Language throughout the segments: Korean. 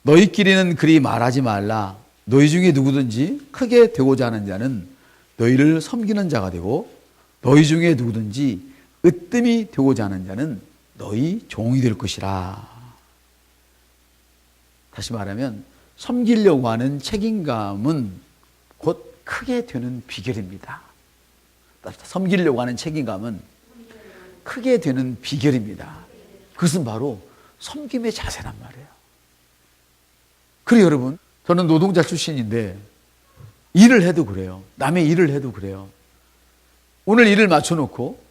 너희끼리는 그리 말하지 말라. 너희 중에 누구든지 크게 되고자 하는 자는 너희를 섬기는 자가 되고, 너희 중에 누구든지 으뜸이 되고자 하는 자는 너희 종이 될 것이라. 다시 말하면 섬기려고 하는 책임감은 곧 크게 되는 비결입니다. 섬기려고 하는 책임감은 크게 되는 비결입니다. 그것은 바로 섬김의 자세란 말이에요. 그래요, 여러분. 저는 노동자 출신인데 일을 해도 그래요. 남의 일을 해도 그래요. 오늘 일을 맞춰놓고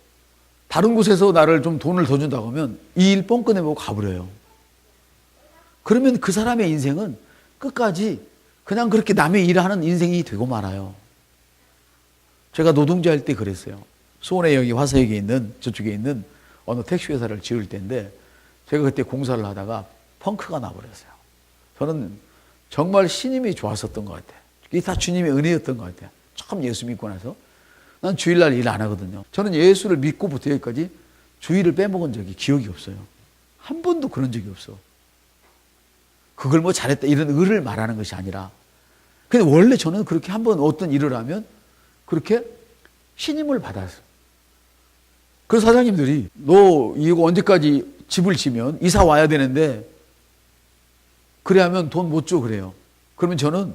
다른 곳에서 나를 좀 돈을 더 준다고 하면 이 일 뻥 꺼내보고 가버려요. 그러면 그 사람의 인생은 끝까지 그냥 그렇게 남의 일을 하는 인생이 되고 말아요. 제가 노동자 할 때 그랬어요. 수원에 여기 화서역에 있는 저쪽에 있는 어느 택시회사를 지을 때인데 제가 그때 공사를 하다가 펑크가 나버렸어요. 저는 정말 신임이 좋았었던 것 같아요. 이게 다 주님의 은혜였던 것 같아요. 처음 예수 믿고 나서 난 주일날 일 안 하거든요. 저는 예수를 믿고부터 여기까지 주일을 빼먹은 적이 기억이 없어요. 한 번도 그런 적이 없어. 그걸 뭐 잘했다 이런 의를 말하는 것이 아니라, 근데 원래 저는 그렇게 한번 어떤 일을 하면 그렇게 신임을 받았어요. 그래서 사장님들이 너 이거 언제까지 집을 지면 이사 와야 되는데 그래 하면 돈 못 줘 그래요. 그러면 저는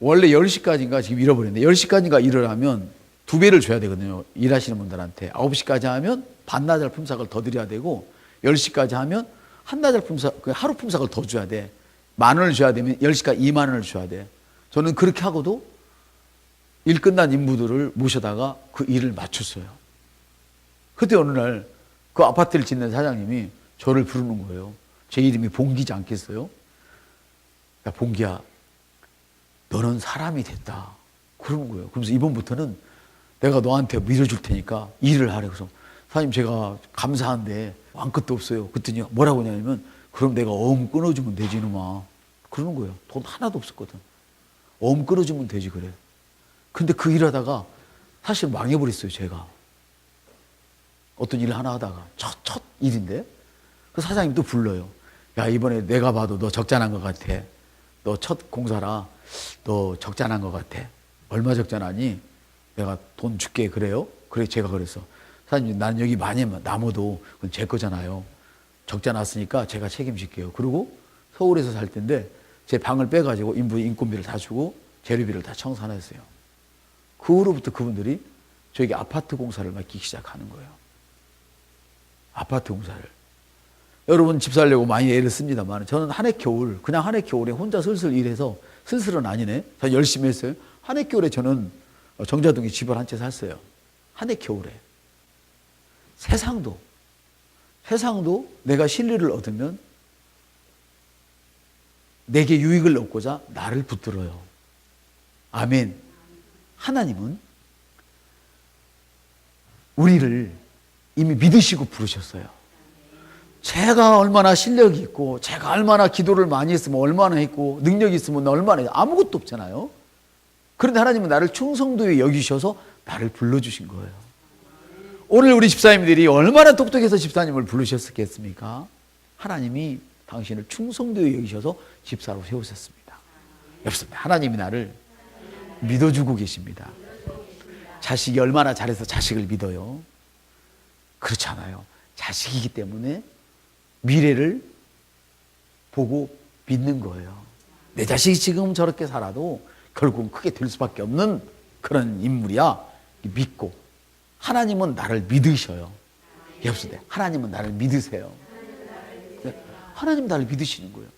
원래 10시까지인가 지금 잃어버렸는데 10시까지인가 일을 하면 2배를 줘야 되거든요. 일하시는 분들한테. 9시까지 하면 반나절 품삯을 더 드려야 되고 10시까지 하면 한나절 품삯, 하루 품삯을 더 줘야 돼. 10,000원을 줘야 되면 10시까지 20,000원을 줘야 돼. 저는 그렇게 하고도 일 끝난 인부들을 모셔다가 그 일을 맞췄어요. 그때 어느 날 그 아파트를 짓는 사장님이 저를 부르는 거예요. 제 이름이 봉기지 않겠어요? 야, 봉기야, 너는 사람이 됐다. 그러는 거예요. 그러면서 이번부터는 내가 너한테 밀어줄 테니까 일을 하래. 그래서 사장님 제가 감사한데 아무것도 없어요. 그랬더니 뭐라고 하냐면 그럼 내가 어음 끊어주면 되지 이놈아. 그러는 거예요. 돈 하나도 없었거든. 어음 끊어주면 되지 그래. 근데 그 일하다가 사실 망해버렸어요. 제가. 어떤 일을 하나 하다가 첫 일인데 그 사장님 또 불러요. 야, 이번에 내가 봐도 너 적잖은 것 같아. 너 첫 공사라 너 적잖은 것 같아. 얼마 적잖하니? 내가 돈 줄게. 그래요? 그래. 제가 그랬어. 사장님 나는 여기 많이 남아도 그건 제 거잖아요. 적잖았으니까 제가 책임질게요. 그리고 서울에서 살 텐데 제 방을 빼가지고 인건비를 다 주고 재료비를 다 청산했어요. 그 후로부터 그분들이 저에게 아파트 공사를 맡기기 시작하는 거예요. 아파트 공사를. 여러분 집 살려고 많이 애를 씁니다만 저는 한 해 겨울, 그냥 한 해 겨울에 혼자 슬슬 일해서, 슬슬은 아니네. 저 열심히 했어요. 한 해 겨울에 저는 정자동에 집을 한 채 샀어요. 한 해 겨울에. 세상도 내가 신뢰를 얻으면 내게 유익을 얻고자 나를 붙들어요. 아멘. 하나님은 우리를 이미 믿으시고 부르셨어요. 제가 얼마나 실력이 있고 제가 얼마나 기도를 많이 했으면 얼마나 했고 능력이 있으면 얼마나 했고 아무것도 없잖아요. 그런데 하나님은 나를 충성도에 여기셔서 나를 불러주신 거예요. 오늘 우리 집사님들이 얼마나 똑똑해서 집사님을 부르셨겠습니까? 하나님이 당신을 충성도에 여기셔서 집사로 세우셨습니다. 여러분, 하나님이 나를 믿어주고 계십니다. 자식이 얼마나 잘해서 자식을 믿어요? 그렇지 않아요. 자식이기 때문에 미래를 보고 믿는 거예요. 내 자식이 지금 저렇게 살아도 결국은 크게 될 수밖에 없는 그런 인물이야. 믿고. 하나님은 나를 믿으셔요. 여러분, 하나님은 나를 믿으세요. 하나님 나를 믿으시는 거예요.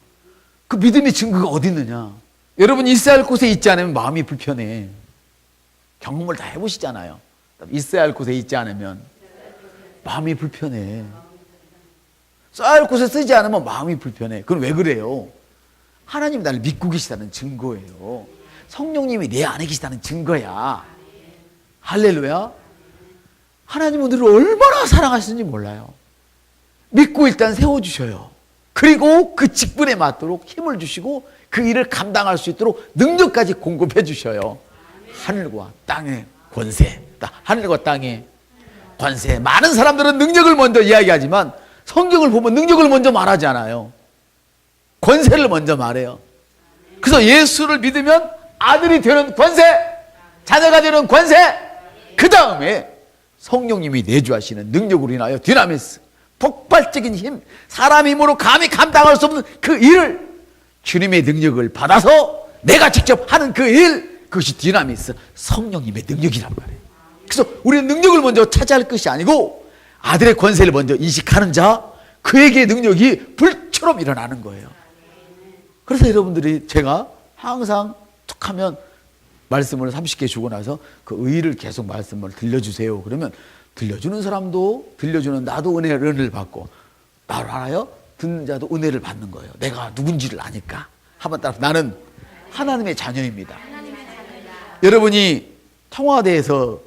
그 믿음의 증거가 어디 있느냐? 여러분 있어야 할 곳에 있지 않으면 마음이 불편해. 경험을 다 해보시잖아요. 있어야 할 곳에 있지 않으면 마음이 불편해. 써야 할 곳에 쓰지 않으면 마음이 불편해. 그건 왜 그래요? 하나님 나를 믿고 계시다는 증거예요. 성령님이 내 안에 계시다는 증거야. 할렐루야. 하나님은 우리를 얼마나 사랑하시는지 몰라요. 믿고 일단 세워주셔요. 그리고 그 직분에 맞도록 힘을 주시고 그 일을 감당할 수 있도록 능력까지 공급해 주셔요. 하늘과 땅의 권세. 하늘과 땅의 권세. 많은 사람들은 능력을 먼저 이야기하지만 성경을 보면 능력을 먼저 말하지 않아요. 권세를 먼저 말해요. 그래서 예수를 믿으면 아들이 되는 권세, 자녀가 되는 권세, 그 다음에 성령님이 내주하시는 능력으로 인하여 디나미스, 폭발적인 힘, 사람 힘으로 감히 감당할 수 없는 그 일을 주님의 능력을 받아서 내가 직접 하는 그 일, 그것이 디나미스, 성령님의 능력이란 말이에요. 그래서 우리는 능력을 먼저 차지할 것이 아니고 아들의 권세를 먼저 인식하는 자, 그에게 능력이 불처럼 일어나는 거예요. 그래서 여러분들이 제가 항상 툭 하면 말씀을 30개 주고 나서 그 의의를 계속 말씀을 들려주세요. 그러면 들려주는 사람도 들려주는 나도 은혜를 받고, 나를 알아요? 듣는 자도 은혜를 받는 거예요. 내가 누군지를 아니까. 한번 따라, 나는 하나님의 자녀입니다. 여러분이 청와대에서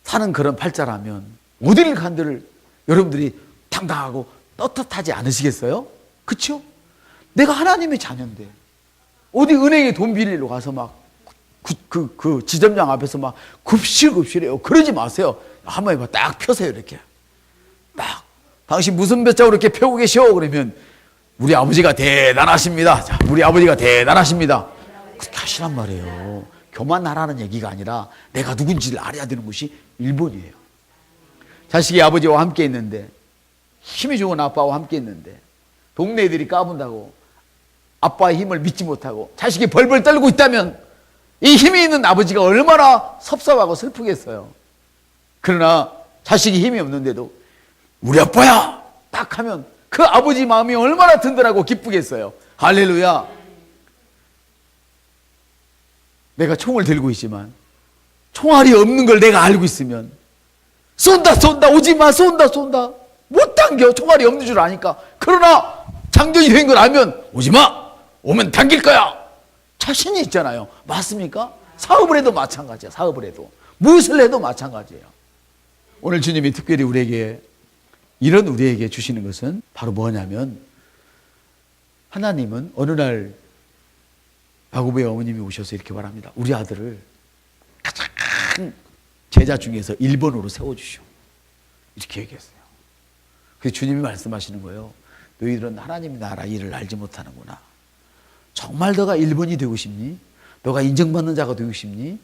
사는 그런 팔자라면 어디를 간들 여러분들이 당당하고 떳떳하지 않으시겠어요? 그렇죠? 내가 하나님의 자녀인데 어디 은행에 돈 빌리러 가서 막 그 지점장 앞에서 막 굽실굽실해요. 그러지 마세요. 한번 해봐. 딱 펴세요. 이렇게 딱, 당신 무슨 배짱으로 이렇게 펴고 계시오? 그러면 우리 아버지가 대단하십니다. 자, 우리 아버지가 대단하십니다. 그렇게 하시란 말이에요. 교만하라는 얘기가 아니라 내가 누군지를 알아야 되는 것이 1번이에요. 자식이 아버지와 함께 있는데, 힘이 좋은 아빠와 함께 있는데 동네 애들이 까분다고 아빠의 힘을 믿지 못하고 자식이 벌벌 떨고 있다면 이 힘이 있는 아버지가 얼마나 섭섭하고 슬프겠어요. 그러나 자식이 힘이 없는데도 우리 아빠야 딱 하면 그 아버지 마음이 얼마나 든든하고 기쁘겠어요. 할렐루야. 내가 총을 들고 있지만 총알이 없는 걸 내가 알고 있으면 쏜다 오지마, 쏜다 못 당겨. 총알이 없는 줄 아니까. 그러나 장전이 된 걸 알면 오지마, 오면 당길 거야, 자신이 있잖아요. 맞습니까? 사업을 해도 마찬가지야. 사업을 해도, 무엇을 해도 마찬가지예요. 오늘 주님이 특별히 우리에게 주시는 것은 바로 뭐냐면, 하나님은 어느 날 야곱의 어머님이 오셔서 이렇게 말합니다. 우리 아들을 가장 제자 중에서 1번으로 세워주시오. 이렇게 얘기했어요. 그래서 주님이 말씀하시는 거예요. 너희들은 하나님 나라 일을 알지 못하는구나. 정말 너가 1번이 되고 싶니? 너가 인정받는 자가 되고 싶니?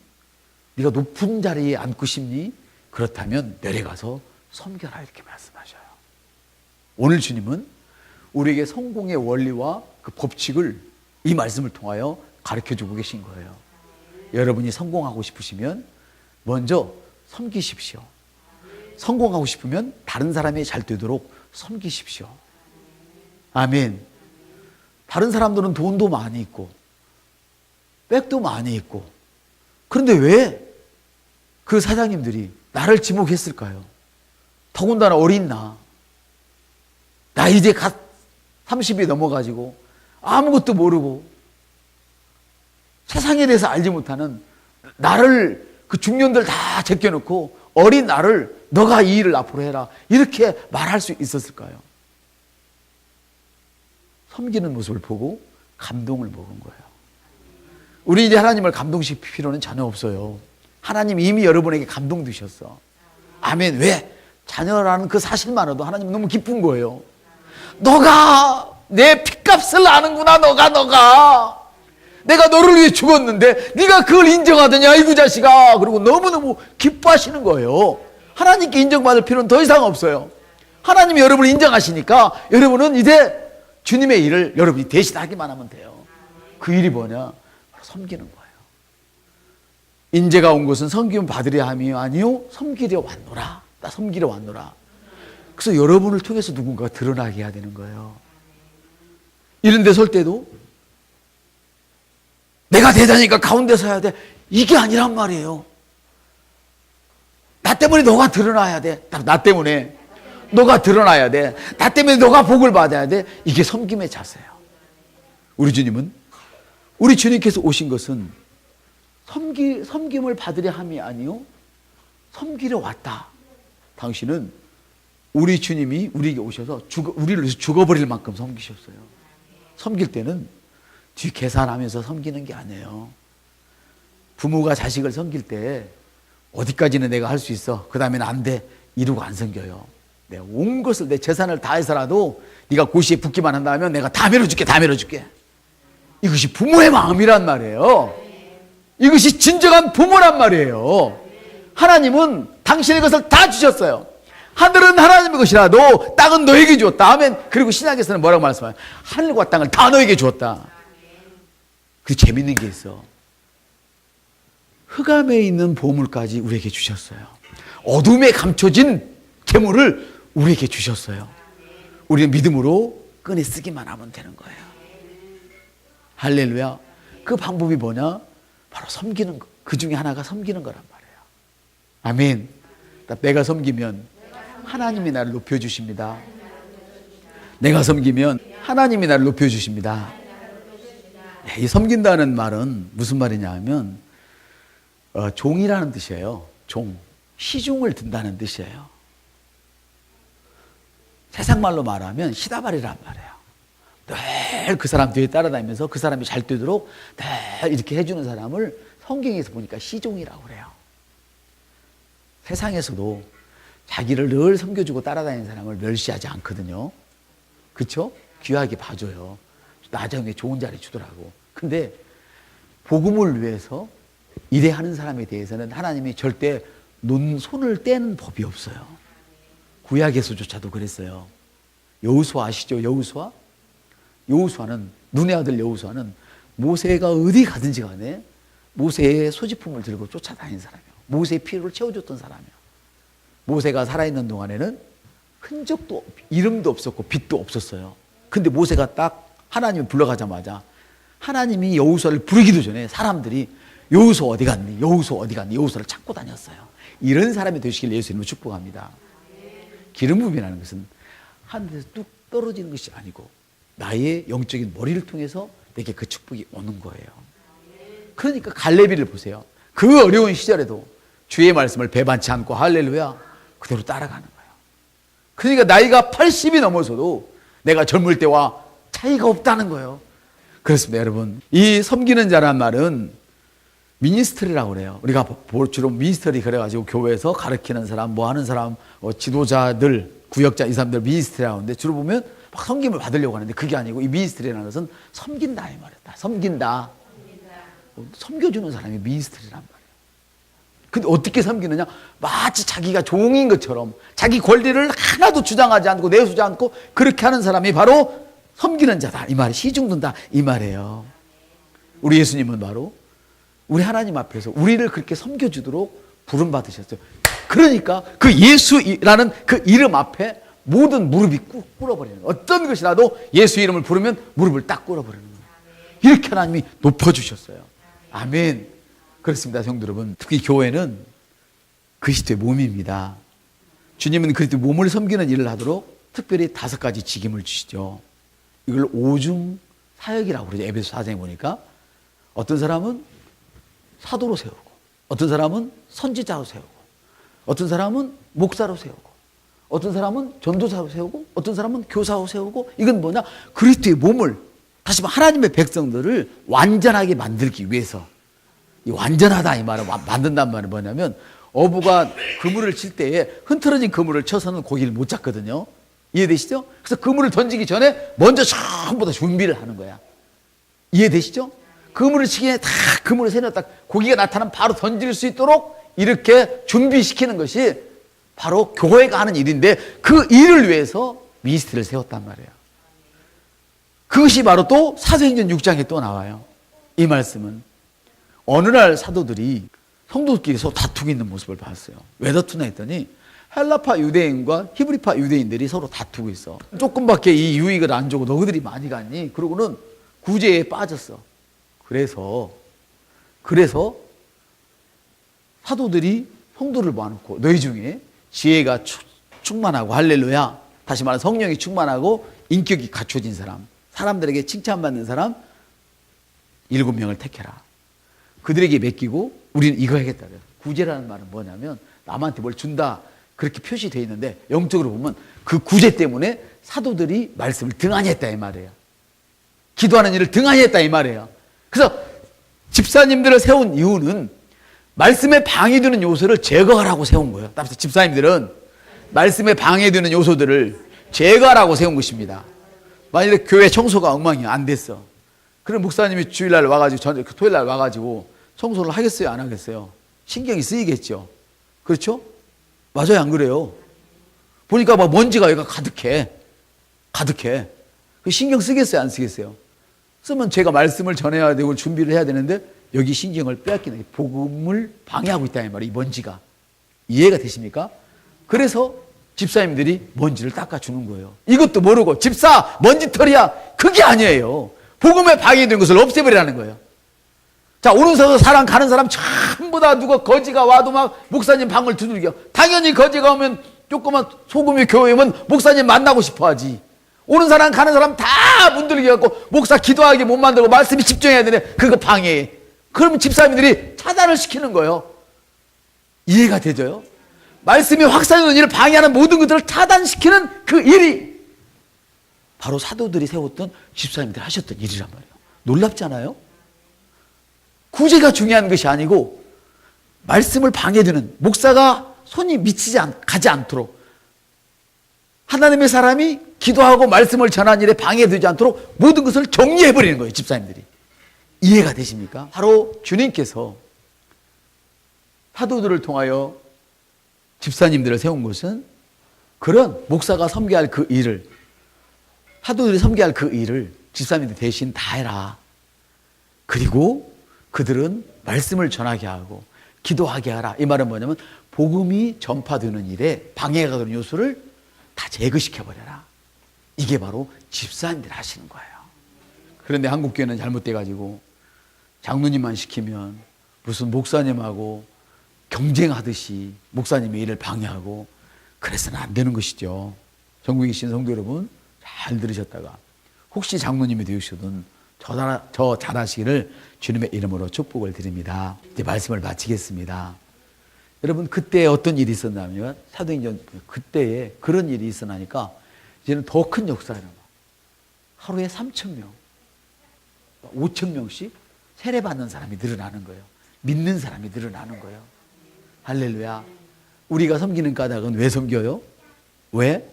네가 높은 자리에 앉고 싶니? 그렇다면 내려가서 섬겨라, 이렇게 말씀하셔요. 오늘 주님은 우리에게 성공의 원리와 그 법칙을 이 말씀을 통하여 가르쳐주고 계신 거예요. 여러분이 성공하고 싶으시면 먼저 섬기십시오. 성공하고 싶으면 다른 사람이 잘 되도록 섬기십시오. 아멘. 다른 사람들은 돈도 많이 있고 백도 많이 있고, 그런데 왜 그 사장님들이 나를 지목했을까요? 더군다나 어린 나 이제 갓 30이 넘어가지고 아무것도 모르고 세상에 대해서 알지 못하는 나를, 그 중년들 다 제껴놓고 어린 나를 너가 이 일을 앞으로 해라, 이렇게 말할 수 있었을까요? 섬기는 모습을 보고 감동을 먹은 거예요. 우리 이제 하나님을 감동시킬 필요는 전혀 없어요. 하나님이 이미 여러분에게 감동 주셨어. 아멘. 왜? 자녀라는 그 사실만으로도 하나님은 너무 기쁜 거예요. 너가 내 핏값을 아는구나. 너가 내가 너를 위해 죽었는데 네가 그걸 인정하더냐, 아이고 자식아. 그리고 너무너무 기뻐하시는 거예요. 하나님께 인정받을 필요는 더 이상 없어요. 하나님이 여러분을 인정하시니까 여러분은 이제 주님의 일을 여러분이 대신하기만 하면 돼요. 그 일이 뭐냐? 섬기는 거예요. 인재가 온 것은 섬김 받으려 함이 아니요 섬기려 왔노라. 나 섬기려 왔노라. 그래서 여러분을 통해서 누군가가 드러나게 해야 되는 거예요. 이런 데 설 때도 내가 대단하니까 가운데 서야 돼, 이게 아니란 말이에요. 나 때문에 너가 드러나야 돼. 나 때문에 너가 드러나야 돼. 나 때문에 너가 복을 받아야 돼. 이게 섬김의 자세예요. 우리 주님께서 오신 것은 섬김을 받으려 함이 아니요 섬기려 왔다. 당신은 우리 주님이 우리에게 오셔서 우리를 위해서 죽어버릴 만큼 섬기셨어요. 섬길 때는 뒤 계산하면서 섬기는 게 아니에요. 부모가 자식을 섬길 때 어디까지는 내가 할 수 있어, 그 다음에는 안 돼, 이러고 안 섬겨요. 내가 온 것을 내 재산을 다해서라도 네가 고시에 붙기만 한다면 내가 다 밀어줄게, 다 밀어줄게. 이것이 부모의 마음이란 말이에요. 이것이 진정한 부모란 말이에요. 하나님은 당신의 것을 다 주셨어요. 하늘은 하나님의 것이라도 땅은 너에게 주었다. 아멘. 그리고 신약에서는 뭐라고 말씀해요? 하늘과 땅을 다 너에게 주었다. 그 재밌는 게 있어. 흑암에 있는 보물까지 우리에게 주셨어요. 어둠에 감춰진 재물을 우리에게 주셨어요. 우리는 믿음으로 꺼내 쓰기만 하면 되는 거예요. 할렐루야. 그 방법이 뭐냐? 바로 섬기는 거. 그 중에 하나가 섬기는 거란 말이에요. 아멘. 내가 섬기면 하나님이 나를 높여주십니다. 내가 섬기면 하나님이 나를 높여주십니다. 이 섬긴다는 말은 무슨 말이냐 하면 종이라는 뜻이에요. 종. 시중을 든다는 뜻이에요. 세상 말로 말하면 시다발이란 말이에요. 늘 그 사람 뒤에 따라다니면서 그 사람이 잘 되도록 늘 이렇게 해주는 사람을 성경에서 보니까 시종이라고 그래요. 세상에서도 자기를 늘 섬겨주고 따라다니는 사람을 멸시하지 않거든요. 그렇죠? 귀하게 봐줘요. 나중에 좋은 자리 주더라고. 근데 복음을 위해서 일해하는 사람에 대해서는 하나님이 절대 손을 떼는 법이 없어요. 구약에서조차도 그랬어요. 여호수아 아시죠? 여호수아? 여호수아는, 눈의 아들 여호수아는 모세가 어디 가든지 간에 모세의 소지품을 들고 쫓아다닌 사람이에요. 모세의 필요를 채워줬던 사람이에요. 모세가 살아있는 동안에는 흔적도, 이름도 없었고 빛도 없었어요. 근데 모세가 딱 하나님을 불러가자마자 하나님이 여호수아를 부르기도 전에 사람들이 여호수아 어디 갔니? 여호수아 어디 갔니? 여호수아를 찾고 다녔어요. 이런 사람이 되시길 예수님을 축복합니다. 기름 부음이라는 것은 하늘에서 뚝 떨어지는 것이 아니고 나의 영적인 머리를 통해서 내게 그 축복이 오는 거예요. 그러니까 갈레비를 보세요. 그 어려운 시절에도 주의 말씀을 배반치 않고 할렐루야 그대로 따라가는 거예요. 그러니까 나이가 80이 넘어서도 내가 젊을 때와 차이가 없다는 거예요. 그렇습니다, 여러분. 이 섬기는 자란 말은 미니스트리라고 그래요. 우리가 주로 미니스트리 그래가지고 교회에서 가르치는 사람, 뭐 하는 사람, 지도자들, 구역자, 이 사람들 미니스트리라고 하는데 주로 보면 막 섬김을 받으려고 하는데 그게 아니고 이 미니스트리라는 것은 섬긴다 이 말이다. 섬긴다. 섬겨주는 사람이 미니스트리란 말이에요. 근데 어떻게 섬기느냐? 마치 자기가 종인 것처럼 자기 권리를 하나도 주장하지 않고 내세우지 않고 그렇게 하는 사람이 바로 섬기는 자다. 이 말이 시중든다. 이 말이에요. 우리 예수님은 바로 우리 하나님 앞에서 우리를 그렇게 섬겨주도록 부름받으셨어요. 그러니까 그 예수라는 그 이름 앞에 모든 무릎이 꾹 꿇어버리는 거예요. 어떤 것이라도 예수 이름을 부르면 무릎을 딱 꿇어버리는 거예요. 이렇게 하나님이 높여주셨어요. 아멘. 그렇습니다, 성도 여러분. 특히 교회는 그리스도의 몸입니다. 주님은 그리스도의 몸을 섬기는 일을 하도록 특별히 5가지 직임을 주시죠. 이걸 오중 사역이라고 그러죠. 에베소 4장에 보니까 어떤 사람은 사도로 세우고, 어떤 사람은 선지자로 세우고, 어떤 사람은 목사로 세우고, 어떤 사람은 전도사로 세우고, 어떤 사람은 교사로 세우고. 이건 뭐냐? 그리스도의 몸을, 다시 말해 하나님의 백성들을 완전하게 만들기 위해서. 이 완전하다 이 말은, 만든다는 말은 뭐냐면 어부가 그물을 칠 때에 흐트러진 그물을 쳐서는 고기를 못 잡거든요. 이해되시죠? 그래서 그물을 던지기 전에 먼저 전부 다 준비를 하는 거야. 이해되시죠? 그물을 치기에 다 그물을 세워놨다 고기가 나타나면 바로 던질 수 있도록 이렇게 준비시키는 것이 바로 교회가 하는 일인데 그 일을 위해서 미니스트리를 세웠단 말이에요. 그것이 바로 또 사도행전 6장에 또 나와요. 이 말씀은 어느 날 사도들이 성도들끼리 서로 다투고 있는 모습을 봤어요. 왜 다투나 했더니 헬라파 유대인과 히브리파 유대인들이 서로 다투고 있어. 조금밖에 이 유익을 안 주고 너희들이 많이 갔니? 그러고는 구제에 빠졌어. 그래서 사도들이 성도를 모아놓고 너희 중에 지혜가 충만하고 할렐루야, 다시 말해 성령이 충만하고 인격이 갖춰진 사람, 사람들에게 칭찬받는 사람 7명을 택해라. 그들에게 맡기고 우리는 이거 해야겠다. 구제라는 말은 뭐냐면 남한테 뭘 준다 그렇게 표시되어 있는데 영적으로 보면 그 구제 때문에 사도들이 말씀을 등한히 했다 이 말이에요. 기도하는 일을 등한히 했다 이 말이에요. 그래서 집사님들을 세운 이유는 말씀에 방해되는 요소를 제거하라고 세운 거예요. 따라서 집사님들은 말씀에 방해되는 요소들을 제거하라고 세운 것입니다. 만약에 교회 청소가 엉망이 안 됐어. 그럼 목사님이 주일날 와가지고, 토요일날 와가지고 청소를 하겠어요? 안 하겠어요? 신경이 쓰이겠죠. 그렇죠? 맞아요, 안 그래요? 보니까 막 먼지가 여기가 가득해. 신경 쓰겠어요, 안 쓰겠어요? 쓰면 제가 말씀을 전해야 되고 준비를 해야 되는데 여기 신경을 빼앗기는, 복음을 방해하고 있다 이 말이에요, 이 먼지가. 이해가 되십니까? 그래서 집사님들이 먼지를 닦아주는 거예요. 이것도 모르고 집사 먼지털이야, 그게 아니에요. 복음에 방해된 것을 없애버리라는 거예요. 자, 오른손으로 사람 가는 사람 전부 다 누가 거지가 와도 막 목사님 방을 두들겨. 당연히 거지가 오면 조그만 소금이 교회 오면 목사님 만나고 싶어 하지. 오는 사람 가는 사람 다 문들게 갖고 목사 기도하게 못 만들고 말씀에 집중해야 되네. 그거 방해해. 그러면 집사님들이 차단을 시키는 거예요. 이해가 되죠? 말씀이 확산되는 일을 방해하는 모든 것들을 차단시키는 그 일이 바로 사도들이 세웠던, 집사님들이 하셨던 일이란 말이에요. 놀랍잖아요? 구제가 중요한 것이 아니고 말씀을 방해되는, 목사가 손이 가지 않도록, 하나님의 사람이 기도하고 말씀을 전하는 일에 방해되지 않도록 모든 것을 정리해버리는 거예요, 집사님들이. 이해가 되십니까? 바로 주님께서 사도들을 통하여 집사님들을 세운 것은 그런 목사가 섬겨야 할 그 일을, 사도들이 섬겨야 할 그 일을 집사님들 대신 다 해라. 그리고 그들은 말씀을 전하게 하고 기도하게 하라. 이 말은 뭐냐면 복음이 전파되는 일에 방해가 되는 요소를 다 제거시켜버려라. 이게 바로 집사님들이 하시는 거예요. 그런데 한국교회는 잘못돼가지고 장로님만 시키면 무슨 목사님하고 경쟁하듯이 목사님의 일을 방해하고, 그래서는 안 되는 것이죠. 전국에 계신 성도 여러분, 잘 들으셨다가 혹시 장로님이 되으시든 저 잘하시기를 주님의 이름으로 축복을 드립니다. 이제 말씀을 마치겠습니다. 여러분, 그때 어떤 일이 있었냐면, 사도행전 그때에 그런 일이 있어나니까 이제는 더 큰 역사가 일어나. 하루에 3,000명, 5,000명씩 세례받는 사람이 늘어나는 거예요. 믿는 사람이 늘어나는 거예요. 할렐루야. 우리가 섬기는 까닭은 왜 섬겨요? 왜?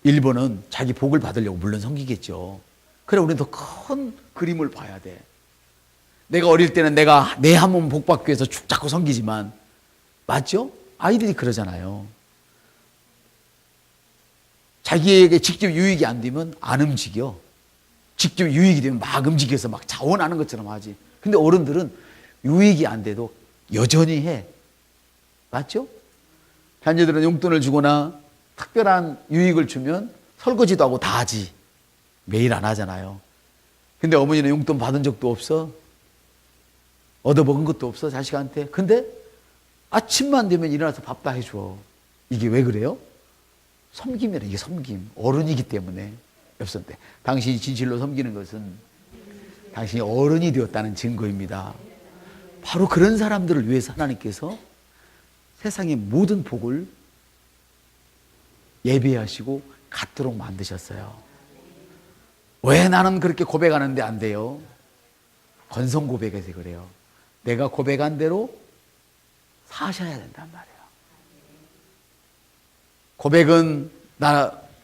일본은 자기 복을 받으려고 물론 섬기겠죠. 그래, 우리는 더 큰 그림을 봐야 돼. 내가 어릴 때는 내가 내 한 몸 복 받기 위해서 죽 잡고 섬기지만, 맞죠? 아이들이 그러잖아요. 자기에게 직접 유익이 안 되면 안 움직여. 직접 유익이 되면 막 움직여서 막 자원하는 것처럼 하지. 근데 어른들은 유익이 안 돼도 여전히 해. 맞죠? 자녀들은 용돈을 주거나 특별한 유익을 주면 설거지도 하고 다 하지. 매일 안 하잖아요. 근데 어머니는 용돈 받은 적도 없어. 얻어먹은 것도 없어, 자식한테. 근데 아침만 되면 일어나서 밥 다 해줘. 이게 왜 그래요? 섬김이라. 이게 섬김. 어른이기 때문에. 옆선 때 당신이 진실로 섬기는 것은 당신이 어른이 되었다는 증거입니다. 바로 그런 사람들을 위해서 하나님께서 세상의 모든 복을 예배하시고 갖도록 만드셨어요. 왜 나는 그렇게 고백하는데 안 돼요? 건성 고백해서 그래요. 내가 고백한 대로 사셔야 된단 말이에요. 고백은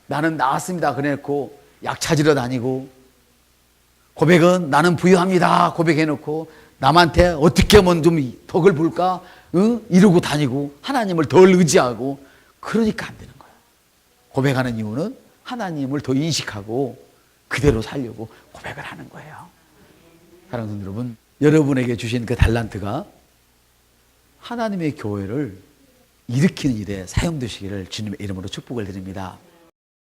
나는 나았습니다 그래놓고 약 찾으러 다니고, 고백은 나는 부유합니다 고백해놓고 남한테 어떻게 하면 좀 덕을 볼까 이러고 다니고 하나님을 덜 의지하고, 그러니까 안 되는 거예요. 고백하는 이유는 하나님을 더 인식하고 그대로 살려고 고백을 하는 거예요. 사랑하는 성도 여러분, 여러분에게 주신 그 달란트가 하나님의 교회를 일으키는 일에 사용되시기를 주님의 이름으로 축복을 드립니다.